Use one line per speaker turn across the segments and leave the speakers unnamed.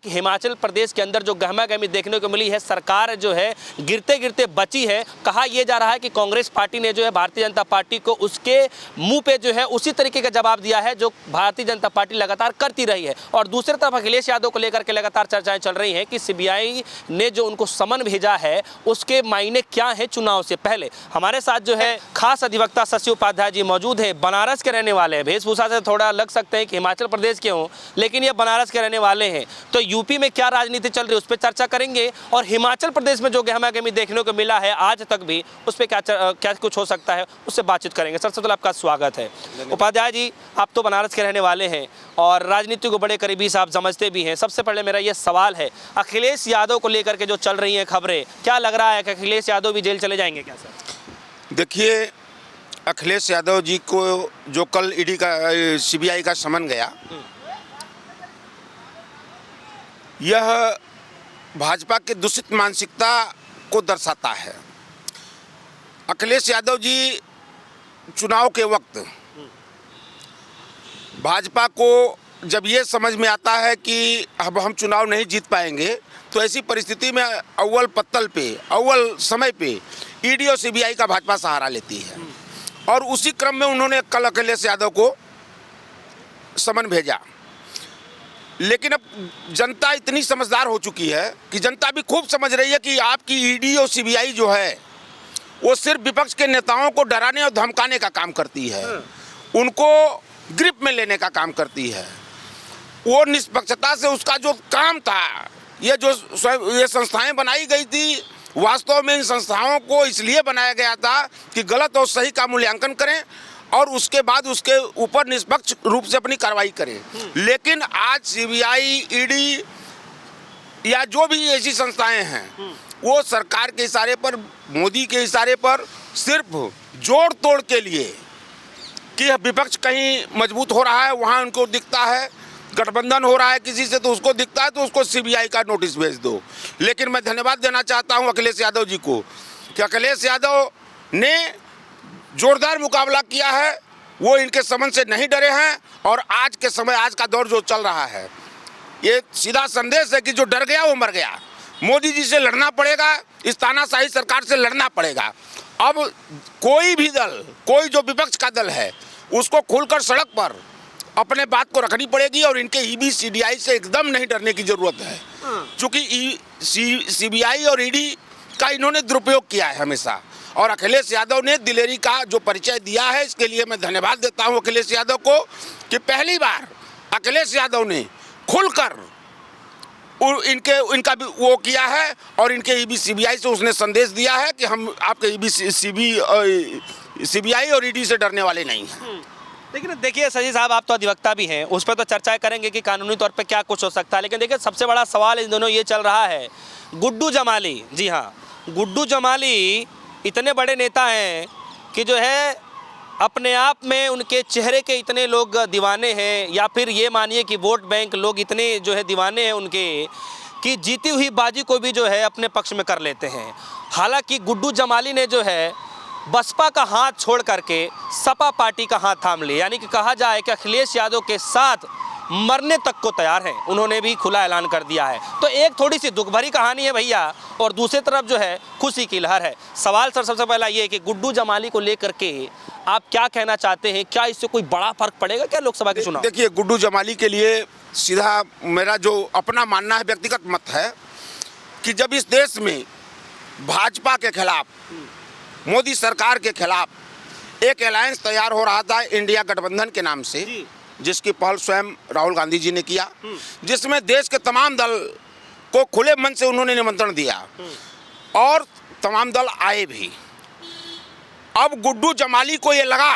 हिमाचल प्रदेश के अंदर जो गहमागहमी देखने को मिली है, सरकार जो है गिरते गिरते बची है। कहा यह जा रहा है कि कांग्रेस पार्टी ने जो है भारतीय जनता पार्टी को उसके मुंह पे जो है उसी तरीके का जवाब दिया है जो भारतीय जनता पार्टी लगातार करती रही है। और दूसरी तरफ अखिलेश यादव को लेकर के लगातार चर्चाएं चल रही हैं कि सीबीआई ने जो उनको समन भेजा है उसके मायने क्या है चुनाव से पहले। हमारे साथ जो है खास अधिवक्ता शशि उपाध्याय जी मौजूद है, बनारस के रहने वाले हैं। वेशभूषा से थोड़ा लग सकते हैं कि हिमाचल प्रदेश के हों, लेकिन ये बनारस के रहने वाले हैं। तो यूपी में क्या राजनीति चल रही है उस पर चर्चा करेंगे, और हिमाचल प्रदेश में जो गहमागहमी देखने को मिला है आज तक भी उस पर क्या कुछ हो सकता है उससे बातचीत करेंगे। सबसे पहले आपका स्वागत है। उपाध्याय जी, आप तो बनारस के रहने वाले हैं और राजनीति को बड़े करीबी से आप समझते भी हैं। सबसे पहले मेरा ये सवाल है, अखिलेश यादव को लेकर के जो चल रही हैं खबरें, क्या लग रहा है कि अखिलेश यादव भी जेल चले जाएंगे क्या सर?
देखिए, अखिलेश यादव जी को जो कल ईडी का सीबीआई का समन गया, यह भाजपा के दूषित मानसिकता को दर्शाता है। अखिलेश यादव जी चुनाव के वक्त भाजपा को जब ये समझ में आता है कि अब हम चुनाव नहीं जीत पाएंगे, तो ऐसी परिस्थिति में अव्वल पत्तल पे, अव्वल समय पे ईडी और सीबीआई का भाजपा सहारा लेती है। और उसी क्रम में उन्होंने कल अखिलेश यादव को समन भेजा। लेकिन अब जनता इतनी समझदार हो चुकी है कि जनता भी खूब समझ रही है कि आपकी ईडी और सीबीआई जो है वो सिर्फ विपक्ष के नेताओं को डराने और धमकाने का काम करती है, उनको ग्रिप में लेने का काम करती है। वो निष्पक्षता से उसका जो काम था, ये संस्थाएं बनाई गई थी, वास्तव में इन संस्थाओं को इसलिए बनाया गया था कि गलत और सही का मूल्यांकन करें और उसके बाद उसके ऊपर निष्पक्ष रूप से अपनी कार्रवाई करें। लेकिन आज सीबीआई, ईडी या जो भी ऐसी संस्थाएं हैं, वो सरकार के इशारे पर, मोदी के इशारे पर सिर्फ जोड़ तोड़ के लिए कि विपक्ष कहीं मजबूत हो रहा है वहाँ उनको दिखता है, गठबंधन हो रहा है किसी से तो उसको दिखता है तो उसको सीबीआई का नोटिस भेज दो। लेकिन मैं धन्यवाद देना चाहता हूं अखिलेश यादव जी को कि अखिलेश यादव ने जोरदार मुकाबला किया है, वो इनके समन से नहीं डरे हैं। और आज के समय, आज का दौर जो चल रहा है, ये सीधा संदेश है कि जो डर गया वो मर गया। मोदी जी से लड़ना पड़ेगा, इस तानाशाही सरकार से लड़ना पड़ेगा। अब कोई भी दल, कोई जो विपक्ष का दल है, उसको खुलकर सड़क पर अपने बात को रखनी पड़ेगी और इनके ईडी सीबीआई से एकदम नहीं डरने की जरूरत है, क्योंकि सीबीआई और ईडी का इन्होंने दुरुपयोग किया है हमेशा। और अखिलेश यादव ने दिलेरी का जो परिचय दिया है, इसके लिए मैं धन्यवाद देता हूं अखिलेश यादव को कि पहली बार अखिलेश यादव ने खुलकर इनका भी वो किया है और इनके ईडी सीबीआई से उसने संदेश दिया है कि हम आपके ईडी सीबीआई और ईडी से डरने वाले नहीं हैं।
लेकिन देखिए शशि साहब, आप तो अधिवक्ता भी हैं, उस पर तो चर्चा करेंगे कि कानूनी तौर पे क्या कुछ हो सकता है। लेकिन देखिए सबसे बड़ा सवाल इन दोनों ये चल रहा है, गुड्डू जमाली, जी हाँ, गुड्डू जमाली इतने बड़े नेता हैं कि जो है अपने आप में उनके चेहरे के इतने लोग दीवाने हैं, या फिर ये मानिए कि वोट बैंक लोग इतने जो है दीवाने हैं उनके कि जीती हुई बाजी को भी जो है अपने पक्ष में कर लेते हैं। हालांकि गुड्डू जमाली ने जो है बसपा का हाथ छोड़ करके सपा पार्टी का हाथ थाम लिया, यानी कि कहा जाए कि अखिलेश यादव के साथ मरने तक को तैयार हैं। उन्होंने भी खुला ऐलान कर दिया है। तो एक थोड़ी सी दुख भरी कहानी है भैया, और दूसरी तरफ जो है खुशी की लहर है। सवाल सर सबसे पहला ये है कि गुड्डू जमाली को लेकर के आप क्या कहना चाहते हैं? क्या इससे कोई बड़ा फर्क पड़ेगा क्या लोकसभा के चुनाव?
देखिए, गुड्डू जमाली के लिए सीधा मेरा जो अपना मानना है, व्यक्तिगत मत है कि जब इस देश में भाजपा के खिलाफ, मोदी सरकार के खिलाफ एक अलायंस तैयार हो रहा था इंडिया गठबंधन के नाम से, जिसकी पहल स्वयं राहुल गांधी जी ने किया, जिसमें देश के तमाम दल को खुले मन से उन्होंने निमंत्रण दिया और तमाम दल आए भी। अब गुड्डू जमाली को ये लगा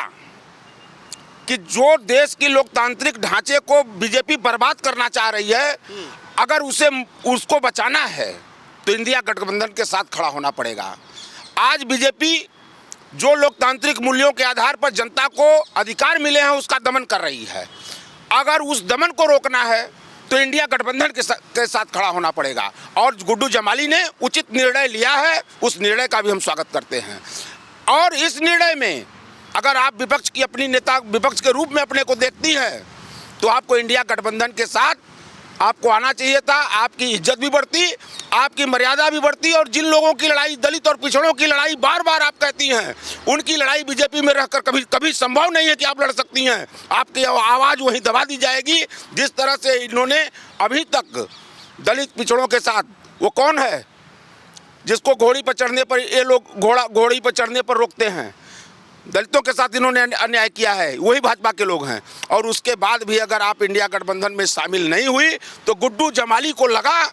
कि जो देश की लोकतांत्रिक ढांचे को बीजेपी बर्बाद करना चाह रही है, अगर उसको बचाना है तो इंडिया गठबंधन के साथ खड़ा होना पड़ेगा। आज बीजेपी जो लोकतांत्रिक मूल्यों के आधार पर जनता को अधिकार मिले हैं उसका दमन कर रही है। अगर उस दमन को रोकना है तो इंडिया गठबंधन के साथ खड़ा होना पड़ेगा। और गुड्डू जमाली ने उचित निर्णय लिया है, उस निर्णय का भी हम स्वागत करते हैं। और इस निर्णय में अगर आप विपक्ष की अपनी नेता विपक्ष के रूप में अपने को देखती हैं तो आपको इंडिया गठबंधन के साथ आपको आना चाहिए था, आपकी इज्जत भी बढ़ती, आपकी मर्यादा भी बढ़ती। और जिन लोगों की लड़ाई, दलित और पिछड़ों की लड़ाई बार बार आप कहती हैं, उनकी लड़ाई बीजेपी में रहकर कभी कभी संभव नहीं है कि आप लड़ सकती हैं। आपकी आवाज़ वहीं दबा दी जाएगी। जिस तरह से इन्होंने अभी तक दलित पिछड़ों के साथ, वो कौन है जिसको घोड़ी पर चढ़ने पर ये लोग घोड़ी पर चढ़ने पर रोकते हैं, दलितों के साथ इन्होंने अन्याय किया है, वही भाजपा के लोग हैं। और उसके बाद भी अगर आप इंडिया गठबंधन में शामिल नहीं हुई तो गुड्डू जमाली को लगा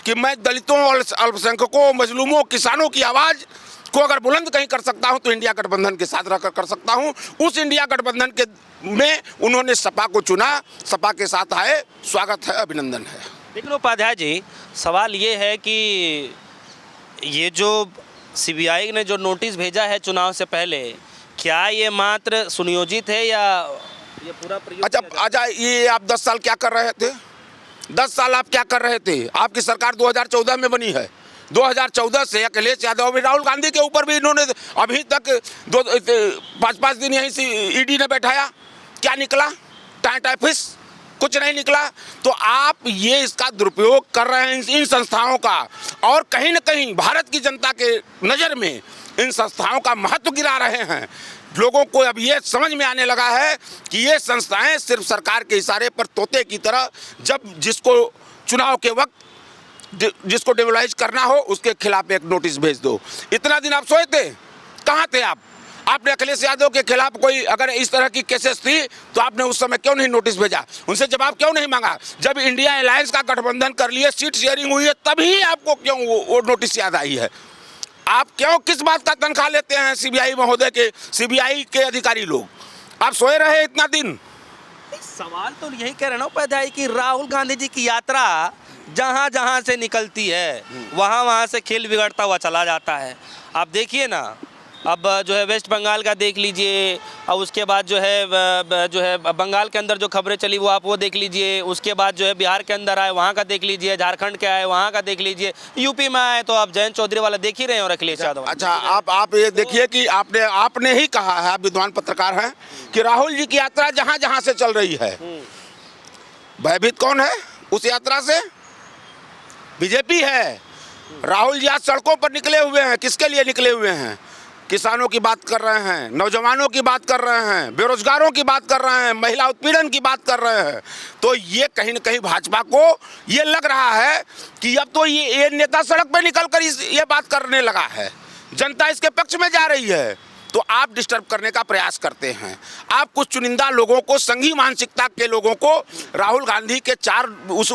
कि मैं दलितों और अल्पसंख्यकों, मजलूमों, किसानों की आवाज़ को अगर बुलंद कहीं कर सकता हूं तो इंडिया गठबंधन के साथ रहकर कर सकता हूं। उस इंडिया गठबंधन के में उन्होंने सपा को चुना, सपा के साथ आए। स्वागत है, अभिनंदन है।
लेकिन उपाध्याय जी, सवाल ये है कि ये जो सीबीआई ने जो नोटिस भेजा है चुनाव से पहले, क्या ये मात्र सुनियोजित है या ये पूरा प्रयोग?
अच्छा, ये आप 10 साल क्या कर रहे थे? 10 साल आप क्या कर रहे थे? आपकी सरकार 2014 में बनी है। 2014 से अखिलेश यादव, राहुल गांधी के ऊपर भी इन्होंने अभी तक 5-5 दिन यहीं से ईडी ने बैठाया। क्या निकला? टाइफिस, कुछ नहीं निकला। तो आप ये इसका दुरुपयोग कर रहे हैं इन संस्थाओं का, और कहीं न कहीं भारत की जनता के नज़र में इन संस्थाओं का महत्व गिरा रहे हैं। लोगों को अब ये समझ में आने लगा है कि ये संस्थाएं सिर्फ सरकार के इशारे पर तोते की तरह, जब जिसको चुनाव के वक्त जिसको डिमोलाइज करना हो उसके खिलाफ एक नोटिस भेज दो। इतना दिन आप सोए थे? कहाँ थे आप? आपने अखिलेश यादव के खिलाफ कोई अगर इस तरह की केसेस थी तो आपने उस समय क्यों नहीं नोटिस भेजा? उनसे जवाब क्यों नहीं मांगा? जब इंडिया अलायंस का गठबंधन कर लिए, सीट शेयरिंग हुई है, तभी आपको क्यों वो नोटिस याद आई है? आप क्यों, किस बात का तनख्वाह लेते हैं सीबीआई महोदय के, सीबीआई के अधिकारी लोग? आप सोए रहे इतना दिन?
सवाल तो यही कह रहे ना उपाध्याय कि राहुल गांधी जी की यात्रा जहाँ जहाँ से निकलती है वहाँ से खेल बिगड़ता हुआ चला जाता है। आप देखिए ना, अब जो है वेस्ट बंगाल का देख लीजिए, और उसके बाद जो है बंगाल के अंदर जो खबरें चली वो आप वो देख लीजिए। उसके बाद जो है बिहार के अंदर आए, वहाँ का देख लीजिए। झारखंड के आए, वहाँ का देख लीजिए। यूपी में आए तो आप जयंत चौधरी वाला देख ही रहे हैं और अखिलेश यादव।
अच्छा, आप ये देखिए कि आपने ही कहा है, आप विद्वान पत्रकार हैं, कि राहुल जी की यात्रा जहाँ जहाँ से चल रही है, भयभीत कौन है उस यात्रा से? बीजेपी है। राहुल जी आज सड़कों पर निकले हुए हैं। किसके लिए निकले हुए हैं? किसानों की बात कर रहे हैं, नौजवानों की बात कर रहे हैं, बेरोजगारों की बात कर रहे हैं, महिला उत्पीड़न की बात कर रहे हैं। तो ये कहीं न कहीं भाजपा को ये लग रहा है कि अब तो ये नेता सड़क पर निकलकर ये बात करने लगा है, जनता इसके पक्ष में जा रही है। तो आप डिस्टर्ब करने का प्रयास करते हैं। आप कुछ चुनिंदा लोगों को, संघी मानसिकता के लोगों को, राहुल गांधी के उस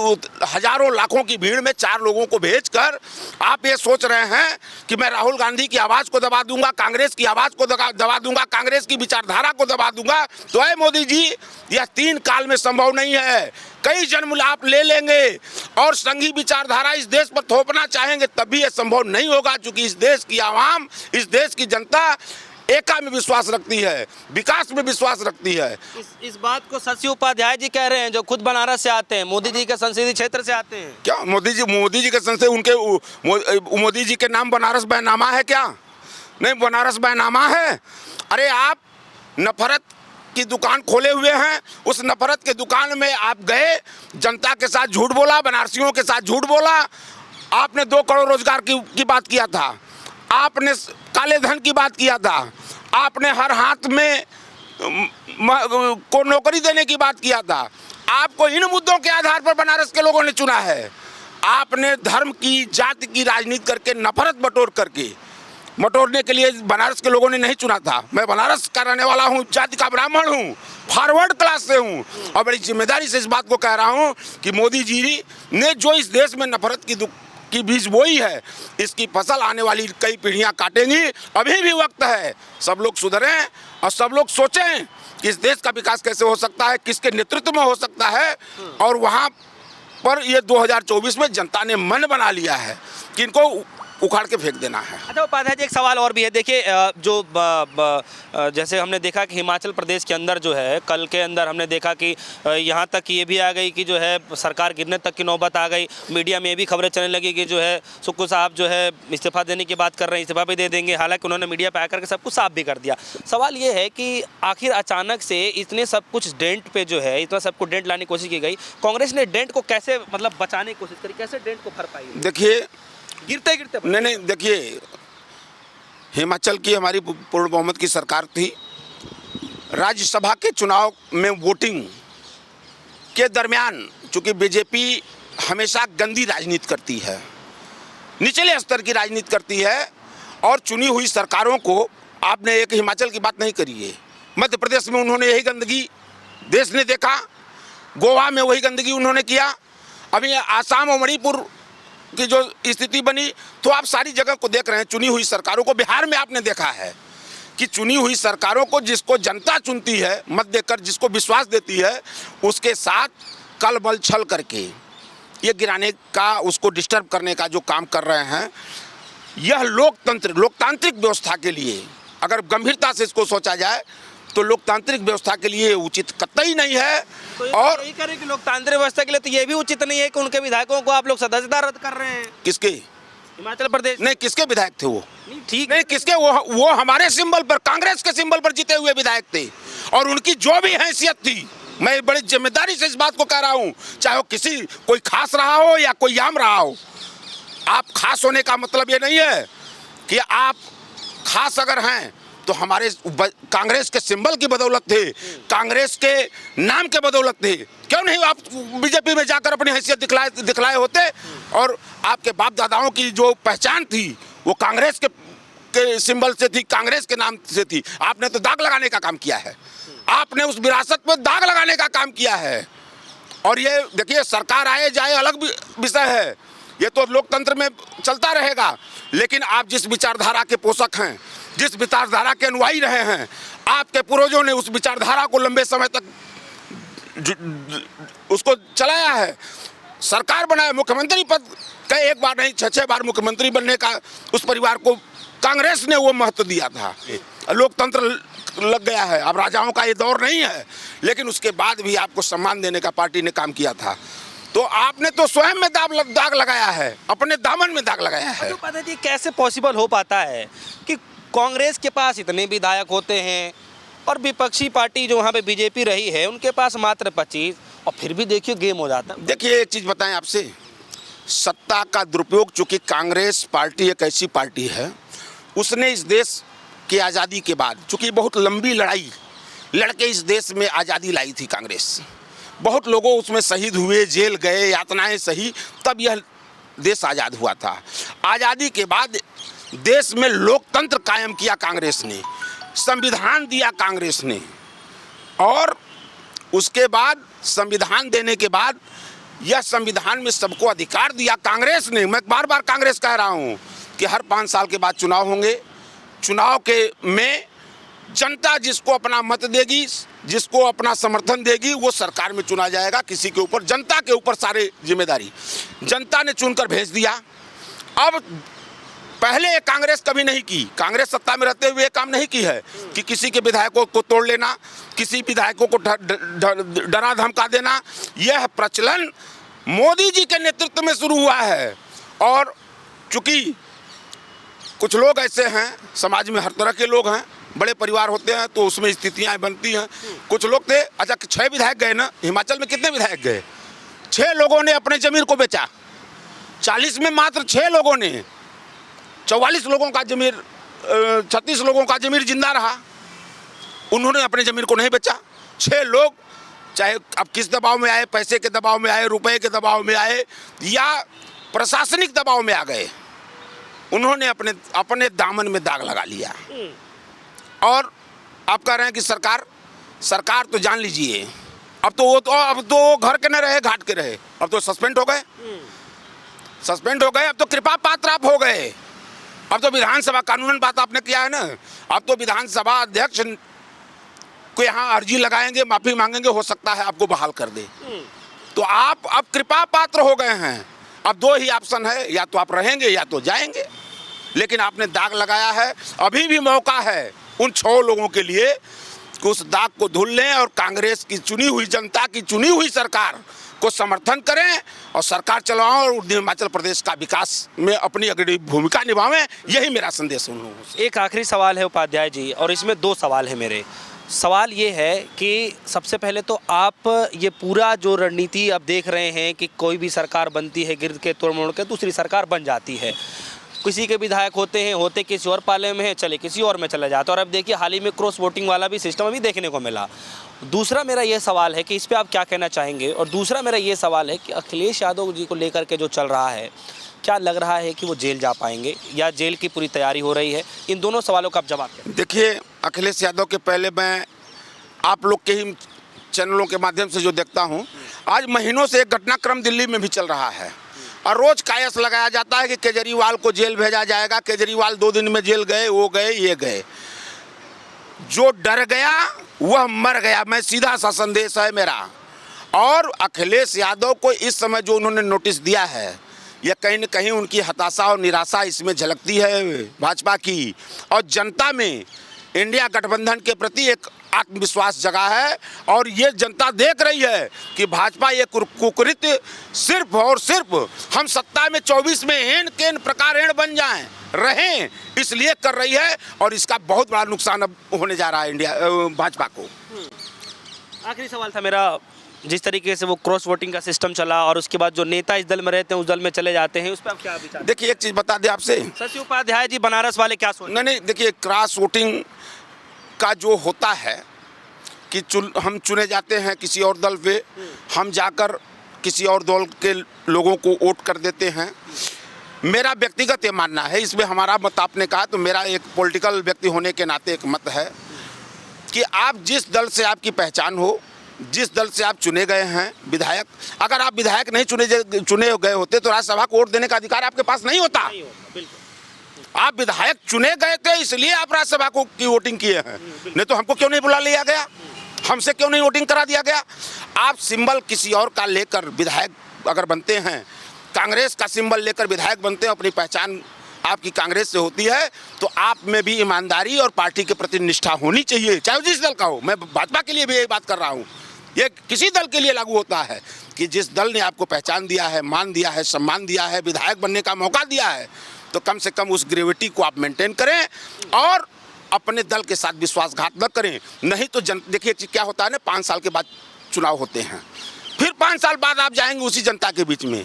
हजारों लाखों की भीड़ में 4 लोगों को भेजकर आप ये सोच रहे हैं कि मैं राहुल गांधी की आवाज़ को दबा दूंगा, कांग्रेस की आवाज़ को दबा दूंगा, कांग्रेस की विचारधारा को दबा दूंगा। तो है मोदी जी, यह 3 काल में संभव नहीं है। कई जन्म आप ले लेंगे और संघी विचारधारा इस देश पर थोपना चाहेंगे, तब भी यह संभव नहीं होगा, क्योंकि इस देश की आवाम, इस देश की जनता एका में विश्वास रखती है, विकास में विश्वास रखती है।
इस बात को शशि उपाध्याय जी कह रहे हैं, जो खुद बनारस से आते हैं, मोदी जी के संसदीय क्षेत्र से आते हैं।
क्या मोदी जी के संसद, उनके मोदी जी के नाम बनारस बैनामा है क्या? नहीं, बनारस बैनामा है। अरे आप नफरत की दुकान खोले हुए हैं, उस नफरत के दुकान में आप गए, जनता के साथ झूठ बोला, बनारसियों के साथ झूठ बोला। आपने 2 करोड़ रोजगार की बात किया था, आपने काले धन की बात किया था, आपने हर हाथ में को नौकरी देने की बात किया था। आपको इन मुद्दों के आधार पर बनारस के लोगों ने चुना है। आपने धर्म की, जाति की राजनीति करके, नफरत बटोरने के लिए बनारस के लोगों ने नहीं चुना था। मैं बनारस का रहने वाला हूँ, जाति का ब्राह्मण हूँ, फॉरवर्ड क्लास से हूँ, और बड़ी जिम्मेदारी से इस बात को कह रहा हूँ कि मोदी जी ने जो इस देश में नफरत की बीज बोई है, इसकी फसल आने वाली कई पीढ़ियां काटेंगी। अभी भी वक्त है, सब लोग सुधरें और सब लोग सोचें कि इस देश का विकास कैसे हो सकता है, किसके नेतृत्व में हो सकता है। और वहाँ पर ये 2024 में जनता ने मन बना लिया है कि इनको उखाड़ के फेंक देना है।
अच्छा उपाध्याय जी, एक सवाल और भी है। देखिए जैसे हमने देखा कि हिमाचल प्रदेश के अंदर जो है कल के अंदर हमने देखा कि यहाँ तक ये भी आ गई कि जो है सरकार गिरने तक की नौबत आ गई। मीडिया में भी खबरें चलने लगी कि जो है सुक्खू साहब जो है इस्तीफा देने की बात कर रहे हैं, इस्तीफा भी दे देंगे। हालांकि उन्होंने मीडिया पे आकर के सब कुछ साफ भी कर दिया। सवाल ये है कि आखिर अचानक से इतने सब कुछ डेंट पे जो है इतना सबको डेंट लाने की कोशिश की गई, कांग्रेस ने डेंट को कैसे मतलब बचाने की कोशिश करी, कैसे डेंट को भर पाई?
देखिए
गिरते गिरते
नहीं, देखिए हिमाचल की हमारी पूर्ण बहुमत की सरकार थी। राज्यसभा के चुनाव में वोटिंग के दरमियान चूंकि बीजेपी हमेशा गंदी राजनीति करती है, निचले स्तर की राजनीति करती है, और चुनी हुई सरकारों को, आपने एक हिमाचल की बात नहीं करी है, मध्य प्रदेश में उन्होंने यही गंदगी देश ने देखा, गोवा में वही गंदगी उन्होंने किया, अभी आसाम और मणिपुर की जो स्थिति बनी, तो आप सारी जगह को देख रहे हैं। चुनी हुई सरकारों को, बिहार में आपने देखा है कि चुनी हुई सरकारों को, जिसको जनता चुनती है मत देकर, जिसको विश्वास देती है, उसके साथ कल बल छल करके ये गिराने का, उसको डिस्टर्ब करने का जो काम कर रहे हैं, यह लोकतांत्रिक व्यवस्था के लिए अगर गंभीरता से इसको सोचा जाए तो लोकतांत्रिक व्यवस्था के लिए उचित कतई नहीं है।
तो
और
यही करें कि लोकतांत्रिक व्यवस्था के लिए तो ये भी उचित नहीं है कि उनके विधायकों को आप लोग सदस्यता रद्द कर रहे हैं।
किसके?
हिमाचल प्रदेश।
नहीं, किसके विधायक थे वो?
ठीक
नहीं, किसके? वो हमारे सिंबल पर, कांग्रेस के सिंबल पर जीते हुए विधायक थे, और उनकी जो भी हैसियत थी, मैं बड़ी जिम्मेदारी से इस बात को कह रहा हूँ, चाहे वो कोई खास रहा हो या कोई आम रहा हो। आप खास होने का मतलब ये नहीं है कि आप खास अगर हैं तो हमारे कांग्रेस के सिंबल की बदौलत थे, कांग्रेस के नाम के बदौलत थे। क्यों नहीं आप बीजेपी में जाकर अपनी हैसियत दिखलाए होते? और आपके बाप दादाओं की जो पहचान थी वो कांग्रेस के सिंबल से थी, कांग्रेस के नाम से थी। आपने तो दाग लगाने का काम किया है, आपने उस विरासत में दाग लगाने का काम किया है। और ये देखिए, सरकार आए जाए अलग विषय है, ये तो लोकतंत्र में चलता रहेगा, लेकिन आप जिस विचारधारा के पोषक हैं, जिस विचारधारा के अनुयायी रहे हैं, आपके पूर्वजों ने उस विचारधारा को लंबे समय तक उसको चलाया है, सरकार बनाया, मुख्यमंत्री पद का एक बार नहीं 6 बार मुख्यमंत्री बनने का उस परिवार को कांग्रेस ने वो महत्व दिया था। लोकतंत्र लग गया है, अब राजाओं का ये दौर नहीं है, लेकिन उसके बाद भी आपको सम्मान देने का पार्टी ने काम किया था। तो आपने तो स्वयं में दाग लगाया है, अपने दामन में दाग लगाया है।
तो पता जी कैसे पॉसिबल हो पाता है कि कांग्रेस के पास इतने विधायक होते हैं और विपक्षी पार्टी जो वहाँ पे बीजेपी रही है उनके पास मात्र 25, और फिर भी देखिए गेम हो जाता है।
देखिए एक चीज़ बताएं आपसे, सत्ता का दुरुपयोग, चूंकि कांग्रेस पार्टी एक ऐसी पार्टी है, उसने इस देश की आज़ादी के बाद, चूंकि बहुत लंबी लड़ाई लड़के इस देश में आज़ादी लाई थी कांग्रेस, बहुत लोगों उसमें शहीद हुए, जेल गए, यातनाएं सही, तब यह देश आज़ाद हुआ था। आज़ादी के बाद देश में लोकतंत्र कायम किया कांग्रेस ने, संविधान दिया कांग्रेस ने, और उसके बाद संविधान देने के बाद यह संविधान में सबको अधिकार दिया कांग्रेस ने। मैं बार बार कांग्रेस कह रहा हूँ कि हर 5 साल के बाद चुनाव होंगे, चुनाव के में जनता जिसको अपना मत देगी, जिसको अपना समर्थन देगी, वो सरकार में चुना जाएगा। किसी के ऊपर, जनता के ऊपर सारे जिम्मेदारी जनता ने चुनकर भेज दिया। अब पहले कांग्रेस कभी नहीं की, कांग्रेस सत्ता में रहते हुए काम नहीं की है कि किसी के विधायकों को तोड़ लेना, किसी विधायकों को डरा धमका देना। यह प्रचलन मोदी जी के नेतृत्व में शुरू हुआ है। और चूंकि कुछ लोग ऐसे हैं, समाज में हर तरह के लोग हैं, बड़े परिवार होते हैं तो उसमें स्थितियां बनती हैं। कुछ लोग थे, अच्छा 6 विधायक गए ना, हिमाचल में कितने विधायक गए? 6 लोगों ने अपने जमीर को बेचा। 40 में मात्र 6 लोगों ने, 44 लोगों का जमीर, 36 लोगों का जमीर जिंदा रहा, उन्होंने अपने जमीर को नहीं बेचा। 6 लोग, चाहे अब किस दबाव में आए, पैसे के दबाव में आए, रुपए के दबाव में आए, या प्रशासनिक दबाव में आ गए, उन्होंने अपने दामन में दाग लगा लिया। और आप कह रहे हैं कि सरकार तो जान लीजिए, अब तो घर के न रहे, घाट के रहे, अब तो सस्पेंड हो गए, अब तो कृपा पात्र आप हो गए। अब तो विधानसभा, कानूनन बात आपने किया है ना, अब तो विधानसभा अध्यक्ष को यहाँ अर्जी लगाएंगे, माफी मांगेंगे, हो सकता है आपको बहाल कर दे। तो आप अब कृपा पात्र हो गए हैं। अब 2 ही ऑप्शन है, या तो आप रहेंगे या तो जाएंगे। लेकिन आपने दाग लगाया है। अभी भी मौका है उन 6 लोगों के लिए कि उस दाग को धुल लें और कांग्रेस की चुनी हुई जनता की चुनी हुई सरकार को समर्थन करें और सरकार चलाओ और हिमाचल प्रदेश का विकास में अपनी अग्रणी भूमिका निभावें। यही मेरा संदेश उन लोगों से।
एक आखिरी सवाल है उपाध्याय जी, और इसमें 2 सवाल है मेरे। सवाल ये है कि सबसे पहले तो आप ये पूरा जो रणनीति अब देख रहे हैं कि कोई भी सरकार बनती है, गिरद के तोड़ मोड़ के दूसरी सरकार बन जाती है, किसी के विधायक होते किसी और पाले में है, चले किसी और में चले जाते, और अब देखिए हाल ही में क्रॉस वोटिंग वाला भी सिस्टम अभी देखने को मिला। दूसरा मेरा ये सवाल है कि इस पे आप क्या कहना चाहेंगे, और दूसरा मेरा ये सवाल है कि अखिलेश यादव जी को लेकर के जो चल रहा है, क्या लग रहा है कि वो जेल जा पाएंगे या जेल की पूरी तैयारी हो रही है? इन दोनों सवालों का आप जवाब दें।
देखिए, अखिलेश यादव के पहले मैं आप लोग के ही चैनलों के माध्यम से जो देखता हूँ, आज महीनों से एक घटनाक्रम दिल्ली में भी चल रहा है और रोज कायस लगाया जाता है कि केजरीवाल को जेल भेजा जाएगा, केजरीवाल 2 दिन में जेल गए, वो गए, ये गए। जो डर गया वह मर गया। मैं सीधा सा संदेश है मेरा। और अखिलेश यादव को इस समय जो उन्होंने नोटिस दिया है, यह कहीं न कहीं उनकी हताशा और निराशा इसमें झलकती है भाजपा की, और जनता में इंडिया गठबंधन के प्रति एक आत्मविश्वास जगा है। और ये जनता देख रही है कि भाजपा ये कुकृत सिर्फ और सिर्फ हम सत्ता में 24 में हेन केन प्रकार हेन बन जाएं रहें इसलिए कर रही है, और इसका बहुत बड़ा नुकसान अब होने जा रहा है इंडिया भाजपा को।
आखिरी सवाल था मेरा, जिस तरीके से वो क्रॉस वोटिंग का सिस्टम चला और उसके बाद जो नेता इस दल में रहते हैं उस दल में चले जाते हैं, उस पर आप क्या विचार?
देखिए, एक चीज़ बता दें आपसे,
शशि उपाध्याय जी बनारस वाले क्या सोच?
नहीं, देखिए, क्रॉस वोटिंग का जो होता है कि हम चुने जाते हैं किसी और दल पे, हम जाकर किसी और दल के लोगों को वोट कर देते हैं। मेरा व्यक्तिगत ये मानना है, इसमें हमारा मत आपने कहा तो मेरा एक पॉलिटिकल व्यक्ति होने के नाते एक मत है कि आप जिस दल से आपकी पहचान हो, जिस दल से आप चुने गए हैं विधायक, अगर आप विधायक नहीं चुने गए होते तो राज्यसभा को वोट देने का अधिकार आपके पास नहीं होता। आप विधायक चुने गए थे इसलिए आप राज्यसभा को की वोटिंग किए हैं, नहीं तो हमको क्यों नहीं बुला लिया गया, हमसे क्यों नहीं वोटिंग करा दिया गया। आप सिंबल किसी और का लेकर विधायक अगर बनते हैं, कांग्रेस का सिंबल लेकर विधायक बनते हैं, अपनी पहचान आपकी कांग्रेस से होती है, तो आप में भी ईमानदारी और पार्टी के प्रति निष्ठा होनी चाहिए, चाहे जिस दल का हो। मैं भाजपा के लिए भी यही बात कर रहा हूँ, ये किसी दल के लिए लागू होता है कि जिस दल ने आपको पहचान दिया है, मान दिया है, सम्मान दिया है, विधायक बनने का मौका दिया है, तो कम से कम उस ग्रेविटी को आप मेंटेन करें और अपने दल के साथ विश्वासघात न करें। नहीं तो देखिए क्या होता है ना, 5 साल के बाद चुनाव होते हैं, फिर 5 साल बाद आप जाएंगे उसी जनता के बीच में,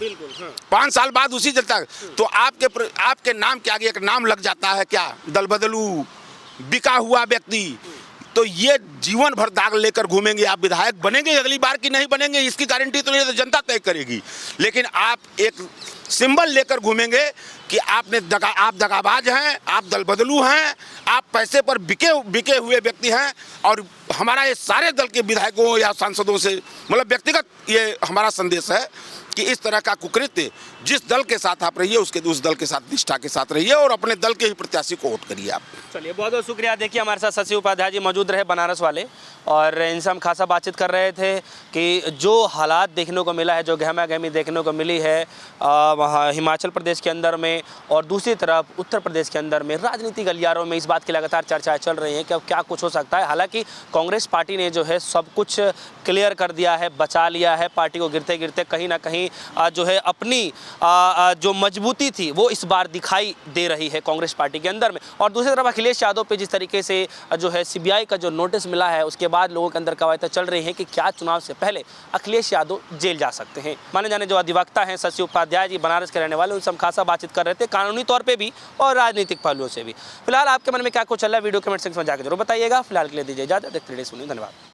5 साल बाद उसी जनता, तो आपके नाम के आगे एक नाम लग जाता है, क्या, दल बदलू, बिका हुआ व्यक्ति। तो ये जीवन भर दाग लेकर घूमेंगे। आप विधायक बनेंगे अगली बार की नहीं बनेंगे इसकी गारंटी तो नहीं, तो जनता तय करेगी। लेकिन आप एक सिंबल लेकर घूमेंगे कि आप दगाबाज हैं, आप दल बदलू हैं, आप पैसे पर बिके हुए व्यक्ति हैं। और हमारा ये सारे दल के विधायकों या सांसदों से मतलब व्यक्तिगत ये हमारा संदेश है कि इस तरह का कुकृत्य जिस दल के साथ आप रहिए उस दल के साथ निष्ठा के साथ रहिए और अपने दल के ही प्रत्याशी को वोट करिए आप।
चलिए, बहुत बहुत शुक्रिया। देखिए, हमारे साथ शशि उपाध्याय जी मौजूद रहे बनारस वाले, और इनसे हम खासा बातचीत कर रहे थे कि जो हालात देखने को मिला है, जो गहमा गहमी देखने को मिली है वहाँ हिमाचल प्रदेश के अंदर में, और दूसरी तरफ उत्तर प्रदेश के अंदर में राजनीतिक गलियारों में इस बात की लगातार चर्चाएं चल रही हैं कि अब क्या कुछ हो सकता है। हालांकि कांग्रेस पार्टी ने जो है सब कुछ क्लियर कर दिया है, बचा लिया है पार्टी को गिरते गिरते। कहीं ना कहीं जो है अपनी जो मजबूती थी वो इस बार दिखाई दे रही है कांग्रेस पार्टी के अंदर में। और दूसरी तरफ अखिलेश यादव पे जिस तरीके से जो है सीबीआई का जो नोटिस मिला है, उसके बाद लोगों के अंदर कवायद चल रही है कि क्या चुनाव से पहले अखिलेश यादव जेल जा सकते हैं। माने जाने जो अधिवक्ता हैं शशि उपाध्याय जी, बनारस के रहने वाले, उनसे हम खासा बातचीत कर रहे थे, कानूनी तौर पर भी और राजनीतिक पहलुओं से भी। फिलहाल आपके मन में क्या कुछ चल रहा है, वीडियो कमेंट सेक्शन में जाकर जरूर बताइएगा। फिलहाल के लिए दीजिए इजाजत, देखते रहिए, सुनिए, धन्यवाद।